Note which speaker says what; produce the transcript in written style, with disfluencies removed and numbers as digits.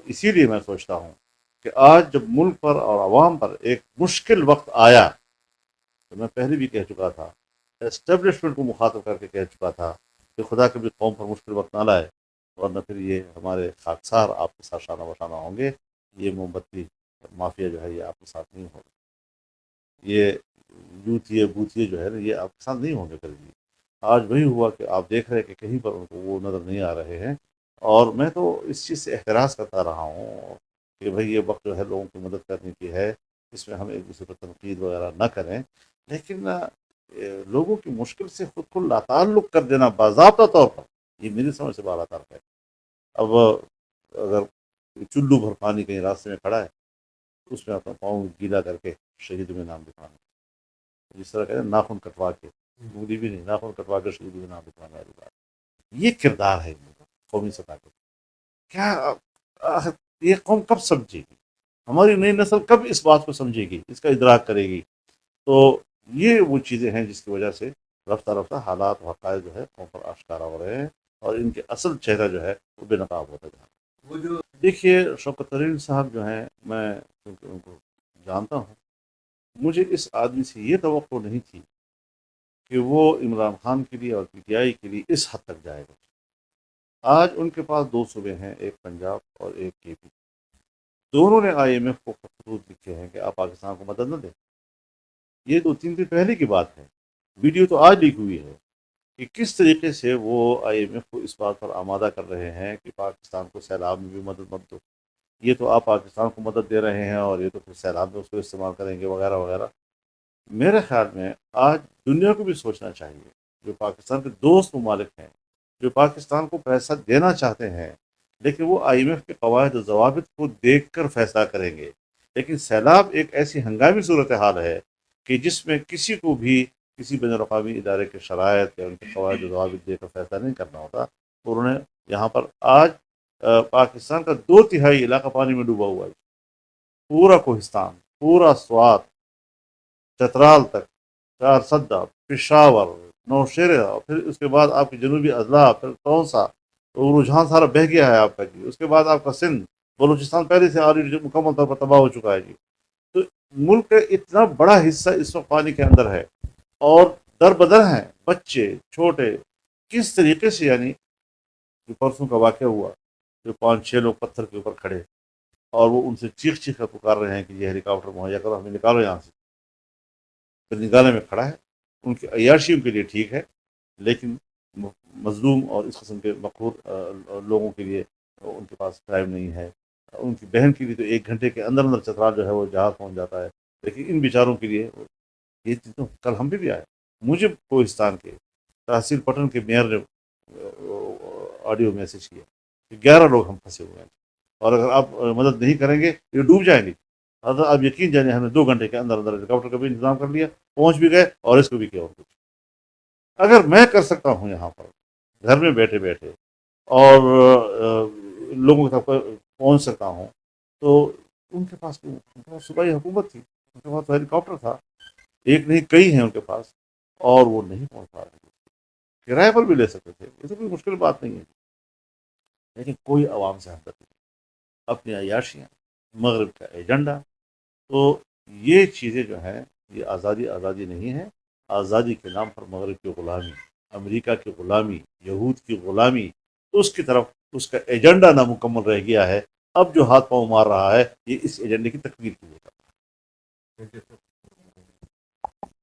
Speaker 1: اسی لیے میں سوچتا ہوں کہ آج جب ملک پر اور عوام پر ایک مشکل وقت آیا، تو میں پہلے بھی کہہ چکا تھا، اسٹیبلشمنٹ کو مخاطب کر کے کہہ چکا تھا کہ خدا کبھی قوم پر مشکل وقت نہ لائے، ورنہ پھر یہ ہمارے خاکسار آپ کے ساتھ شانہ بشانہ ہوں گے، یہ موم بتی مافیا جو ہے یہ آپ کے ساتھ نہیں ہوگا، یہ یوتھیے بوتھیے جو ہے نا یہ آپ کے ساتھ نہیں ہوں گے کبھی بھی۔ آج وہی ہوا کہ آپ دیکھ رہے ہیں کہ کہیں پر ان کو وہ نظر نہیں آ رہے ہیں، اور میں تو اس چیز سے احتراز کرتا رہا ہوں کہ بھئی یہ وقت جو ہے لوگوں کی مدد کرنے کی ہے، اس میں ہم ایک دوسرے پر تنقید وغیرہ نہ کریں، لیکن لوگوں کی مشکل سے خود کو لاتعلق کر دینا باضابطہ طور پر، یہ میری سمجھ سے بالا تر ہے۔ اب اگر چلو بھر پانی کہیں راستے میں کھڑا ہے، اس میں اپنا پاؤں گیلا کر کے شہید میں نام لکھوانا، جس طرح کہتے ہیں ناخن کٹوا کے، انگلی بھی نہیں، ناخن کٹوا کے شہید میں نام لکھوانے والی بات، یہ کردار ہے ان کا قومی سطح کا۔ کیا آخر یہ قوم کب سمجھے گی؟ ہماری نئی نسل کب اس بات کو سمجھے گی، اس کا ادراک کرے گی؟ تو یہ وہ چیزیں ہیں جس کی وجہ سے رفتہ رفتہ حالات و حقائق جو ہے قوم پر آشکارا ہو رہے ہیں، اور ان کے اصل چہرہ جو ہے وہ بے نقاب ہوتا جا رہا ہے۔ وہ جو دیکھیے شوکت ترین صاحب جو ہیں، میں کیونکہ ان کو جانتا ہوں، مجھے اس آدمی سے یہ توقع نہیں تھی کہ وہ عمران خان کے لیے اور پی ٹی آئی کے لیے اس حد تک جائے گا۔ آج ان کے پاس دو صوبے ہیں، ایک پنجاب اور ایک کے پی، دونوں نے آئی ایم ایف کو خطوط لکھے ہیں کہ آپ پاکستان کو مدد نہ دیں۔ یہ 2-3 دن پہلے کی بات ہے، ویڈیو تو آج لیک ہوئی ہے کہ کس طریقے سے وہ آئی ایم ایف کو اس بات پر آمادہ کر رہے ہیں کہ پاکستان کو سیلاب میں بھی مدد مت دو، یہ تو آپ پاکستان کو مدد دے رہے ہیں اور یہ تو پھر سیلاب میں اس کو استعمال کریں گے وغیرہ وغیرہ۔ میرے خیال میں آج دنیا کو بھی سوچنا چاہیے، جو پاکستان کے دوست ممالک ہیں، جو پاکستان کو پیسہ دینا چاہتے ہیں، لیکن وہ آئی ایم ایف کے قواعد و ضوابط کو دیکھ کر فیصلہ کریں گے۔ لیکن سیلاب ایک ایسی ہنگامی صورتحال ہے کہ جس میں کسی کو بھی کسی بین الاقوامی ادارے کے شرائط یا ان کے قواعد و ضوابط دے کر فیصلہ نہیں کرنا ہوتا۔ اور انہوں نے یہاں پر آج پاکستان کا 2/3 علاقہ پانی میں ڈوبا ہوا ہے، پورا کوہستان، پورا سوات، چترال تک، چار سدہ، پشاور، نوشیرہ، پھر اس کے بعد آپ کے جنوبی اضلاع، پھر تونسا، تو رجحان سارا بہہ گیا ہے آپ کا جی۔ اس کے بعد آپ کا سندھ، بلوچستان پہلے سے آلریڈی مکمل طور پر تباہ ہو چکا ہے جی۔ تو ملک کا اتنا بڑا حصہ اس وقت پانی کے اندر ہے، اور در بدر ہیں بچے چھوٹے، کس طریقے سے، یعنی جو پرسوں کا واقعہ ہوا، جو 5-6 لوگ پتھر کے اوپر کھڑے اور وہ ان سے چیخ چیخ کر پکار رہے ہیں کہ یہ ہیلی کاپٹر مہیا کرو، ہمیں نکالو یہاں سے، پھر نکالنے میں کھڑا ہے۔ ان کی عیاشی ان کے لیے ٹھیک ہے، لیکن مظلوم اور اس قسم کے مقہور لوگوں کے لیے ان کے پاس ٹائم نہیں ہے۔ ان کی بہن کے لیے تو 1 گھنٹے کے اندر اندر چترال جو ہے وہ جہاز پہنچ جاتا ہے، لیکن ان بیچاروں کے لیے یہ چیز تو کل ہم پہ بھی آیا۔ مجھے کوہستان کے تحصیل پٹن کے میئر نے آڈیو میسج کیا کہ 11 لوگ ہم پھنسے ہوئے ہیں، اور اگر آپ مدد نہیں کریں گے یہ ڈوب جائیں گے۔ آپ یقین جانیں ہم نے 2 گھنٹے کے اندر اندر ہیلی کاپٹر کا بھی انتظام کر لیا، پہنچ بھی گئے اور اس کو بھی کیا اور کچھ۔ اگر میں کر سکتا ہوں یہاں پر گھر میں بیٹھے بیٹھے اور لوگوں تک پہنچ سکتا ہوں، تو ان کے پاس صوبائی حکومت تھی، ان کے پاس ہیلی کاپٹر تھا، ایک نہیں کئی ہیں ان کے پاس، اور وہ نہیں پہنچ پا رہے، کرائے پر بھی لے سکتے تھے، یہ تو کوئی مشکل بات نہیں ہے، لیکن کوئی عوام سے ہمدردی نہیں، اپنی عیاشیاں، مغرب کا ایجنڈا۔ تو یہ چیزیں جو ہیں یہ آزادی آزادی نہیں ہے، آزادی کے نام پر مغرب کی غلامی، امریکہ کی غلامی، یہود کی غلامی، اس کی طرف اس کا ایجنڈا نامکمل رہ گیا ہے۔ اب جو ہاتھ پاؤں مار رہا ہے یہ اس ایجنڈے کی تکمیل کے لیے کر رہا ہے۔